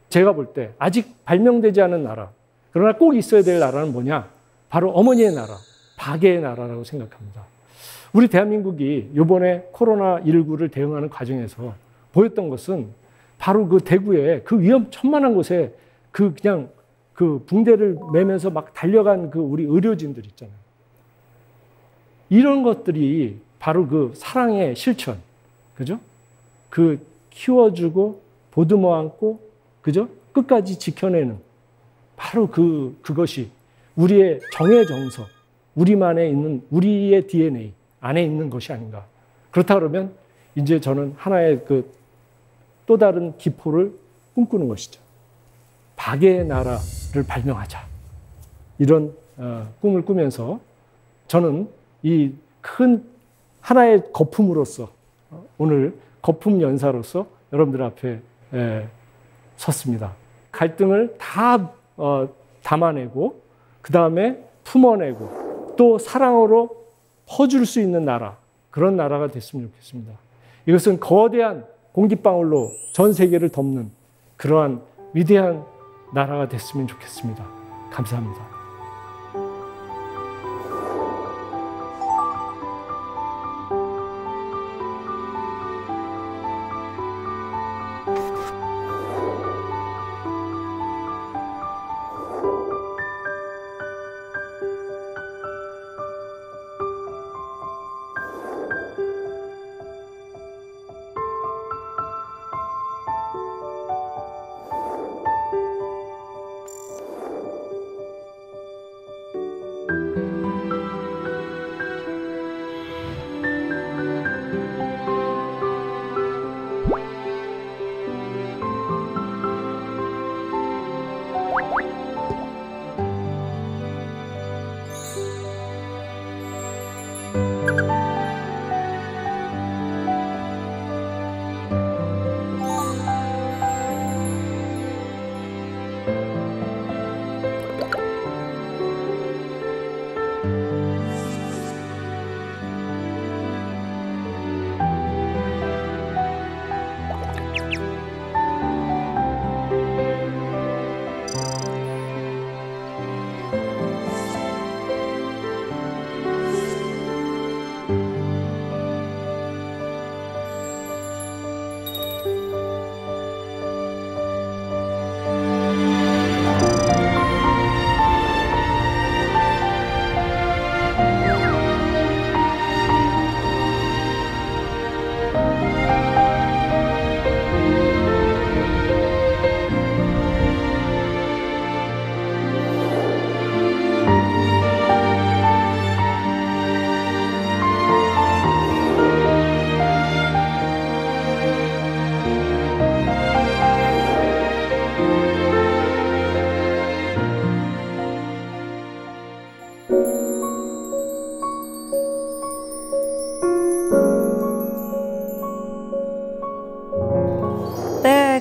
제가 볼 때 아직 발명되지 않은 나라, 그러나 꼭 있어야 될 나라는 뭐냐? 바로 어머니의 나라, 박애의 나라라고 생각합니다. 우리 대한민국이 이번에 코로나19를 대응하는 과정에서 보였던 것은 바로 그 대구에 그 위험천만한 곳에 그냥 그 붕대를 매면서 막 달려간 그 우리 의료진들 있잖아요. 이런 것들이 바로 그 사랑의 실천, 그죠? 그 키워주고 보듬어 안고, 그죠? 끝까지 지켜내는 바로 그것이 우리의 정의 정석, 우리만에 있는 우리의 DNA 안에 있는 것이 아닌가. 그렇다 그러면 이제 저는 하나의 그 또 다른 기포를 꿈꾸는 것이죠. 박의 나라를 발명하자. 이런 꿈을 꾸면서 저는 이 큰 하나의 거품으로서 오늘 거품 연사로서 여러분들 앞에 섰습니다. 갈등을 다 담아내고 그 다음에 품어내고 또 사랑으로 퍼줄 수 있는 나라, 그런 나라가 됐으면 좋겠습니다. 이것은 거대한 공기방울로 전 세계를 덮는 그러한 위대한 나라가 됐으면 좋겠습니다. 감사합니다.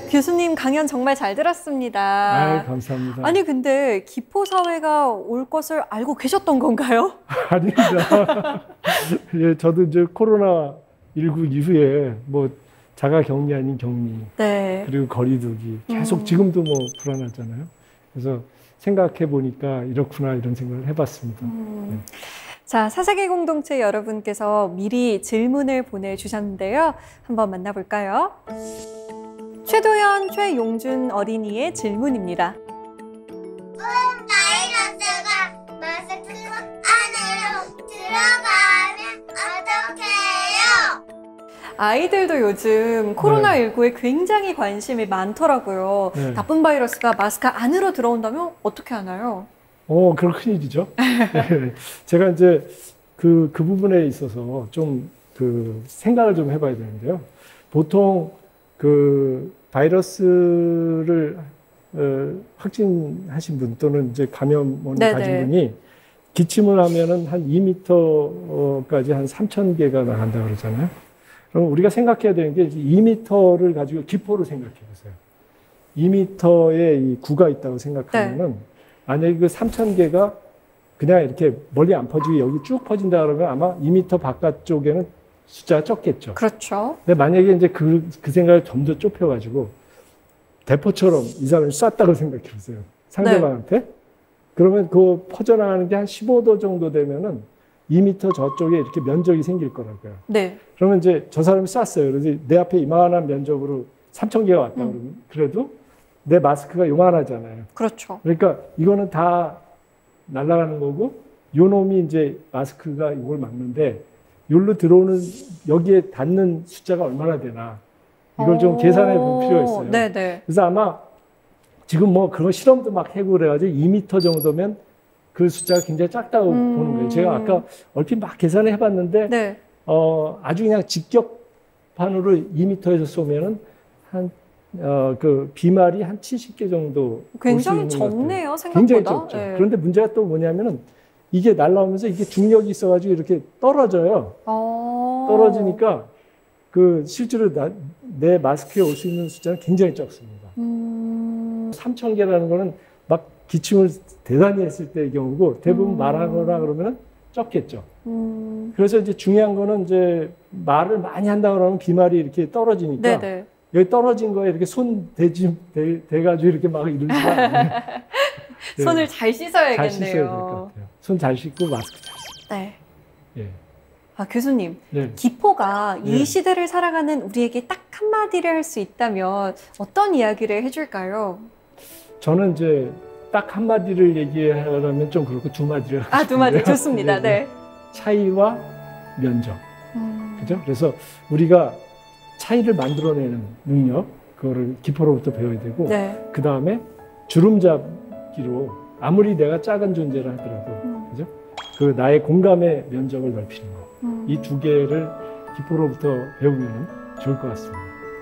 교수님 강연 정말 잘 들었습니다. 감사합니다. 아니 근데 기포사회가 올 것을 알고 계셨던 건가요? 아닙니다. 예, 저도 이제 코로나19 이후에 뭐 자가 격리 아닌 격리, 네. 그리고 거리두기 계속 지금도 뭐 불안하잖아요. 그래서 생각해 보니까 이렇구나 이런 생각을 해봤습니다. 네. 자, 4세기 공동체 여러분께서 미리 질문을 보내주셨는데요. 한번 만나볼까요? 최도연, 최용준 어린이의 질문입니다. 바이러스가 마스크 안으로 들어가면 어떻게 해요? 아이들도 요즘 코로나19에 굉장히 관심이 많더라고요. 네. 나쁜 바이러스가 마스크 안으로 들어온다면 어떻게 하나요? 그건 큰일이죠. 제가 이제 그 부분에 있어서 좀 생각을 좀 해봐야 되는데요. 보통 바이러스를 확진하신 분 또는 이제 감염원을 가진 분이 기침을 하면은 한 2m까지 한 3,000개가 나간다 그러잖아요. 그럼 우리가 생각해야 되는 게 2m를 가지고 기포를 생각해 보세요. 2m의 이 구가 있다고 생각하면은 만약에 그 3,000개가 그냥 이렇게 멀리 안 퍼지고 여기 쭉 퍼진다 그러면 아마 2m 바깥쪽에는 숫자가 적겠죠. 그렇죠. 근데 만약에 이제 그 생각을 좀 더 좁혀가지고 대포처럼 이 사람이 쐈다고 생각해 보세요. 상대방한테. 네. 그러면 그 퍼져나가는 게 한 15도 정도 되면은 2m 저쪽에 이렇게 면적이 생길 거라고요. 네. 그러면 이제 저 사람이 쐈어요. 그래서 내 앞에 이만한 면적으로 3,000개가 왔다 그러면 그래도 내 마스크가 요만하잖아요. 그렇죠. 그러니까 이거는 다 날아가는 거고 요 놈이 이제 마스크가 이걸 막는데 여기로 들어오는 여기에 닿는 숫자가 얼마나 되나 이걸 좀 계산해 볼 필요가 있어요. 네네. 그래서 아마 지금 뭐 그런 실험도 막 해고 그래가지고 2m 정도면 그 숫자가 굉장히 작다고 보는 거예요. 제가 아까 얼핏 막 계산을 해봤는데 네. 아주 그냥 직격판으로 2m에서 쏘면은 그 비말이 한 70개 정도 굉장히 적네요, 생각보다. 굉장히 적죠. 네. 그런데 문제가 또 뭐냐면은 이게 날라오면서 이게 중력이 있어가지고 이렇게 떨어져요. 떨어지니까 그 실제로 내 마스크에 올 수 있는 숫자는 굉장히 적습니다. 3,000개라는 거는 막 기침을 대단히 했을 때의 경우고 대부분 말하거나 그러면은 적겠죠. 그래서 이제 중요한 거는 이제 말을 많이 한다 그러면 비말이 이렇게 떨어지니까 네네. 여기 떨어진 거에 이렇게 손 대가지고 이렇게 막 이러지 않아요. 네. 손을 잘 씻어야겠네요. 잘 씻어야 될 것 같아요. 손 잘 씻고 마스크 잘 쓰고. 네. 예. 교수님, 네. 기포가 네. 이 시대를 살아가는 우리에게 딱 한마디를 할 수 있다면 어떤 이야기를 해줄까요? 저는 이제 딱 한마디를 얘기하려면 좀 그렇고 두 마디를 하고 두 마디 싶은데요. 좋습니다. 네. 차이와 면적. 그죠? 그래서 우리가 차이를 만들어내는 능력, 그거를 기포로부터 배워야 되고, 네. 그 다음에 주름잡기로 아무리 내가 작은 존재를 하더라도, 그죠? 그 나의 공감의 면적을 넓히는 거. 이 두 개를 기포로부터 배우면 좋을 것 같습니다.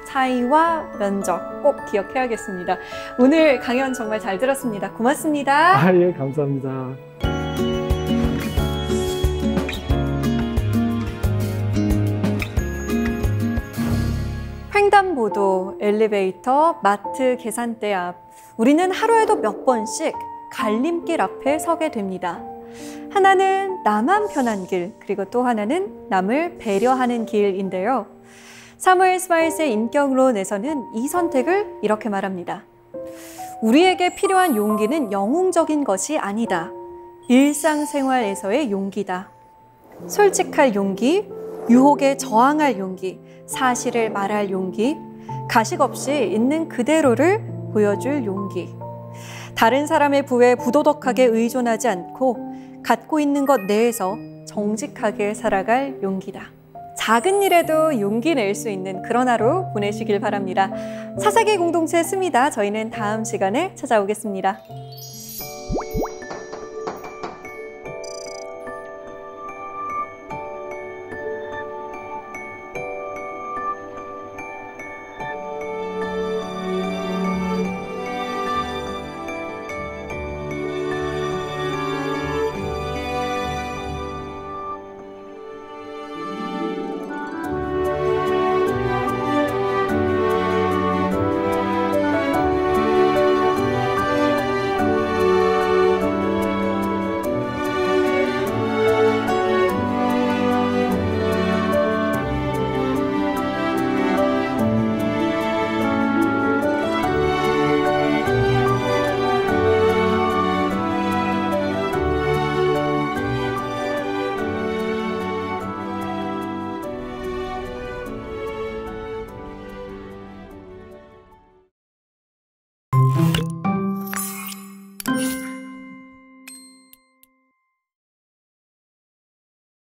차이와 면적 꼭 기억해야겠습니다. 오늘 강연 정말 잘 들었습니다. 고맙습니다. 예, 감사합니다. 횡단보도, 엘리베이터, 마트, 계산대 앞. 우리는 하루에도 몇 번씩 갈림길 앞에 서게 됩니다. 하나는 나만 편한 길, 그리고 또 하나는 남을 배려하는 길인데요. 사무엘 스마일스의 인격론에서는 이 선택을 이렇게 말합니다. 우리에게 필요한 용기는 영웅적인 것이 아니다. 일상생활에서의 용기다. 솔직할 용기, 유혹에 저항할 용기, 사실을 말할 용기, 가식 없이 있는 그대로를 보여줄 용기. 다른 사람의 부에 부도덕하게 의존하지 않고 갖고 있는 것 내에서 정직하게 살아갈 용기다. 작은 일에도 용기 낼 수 있는 그런 하루 보내시길 바랍니다. 사사기 공동체 습니다. 저희는 다음 시간에 찾아오겠습니다.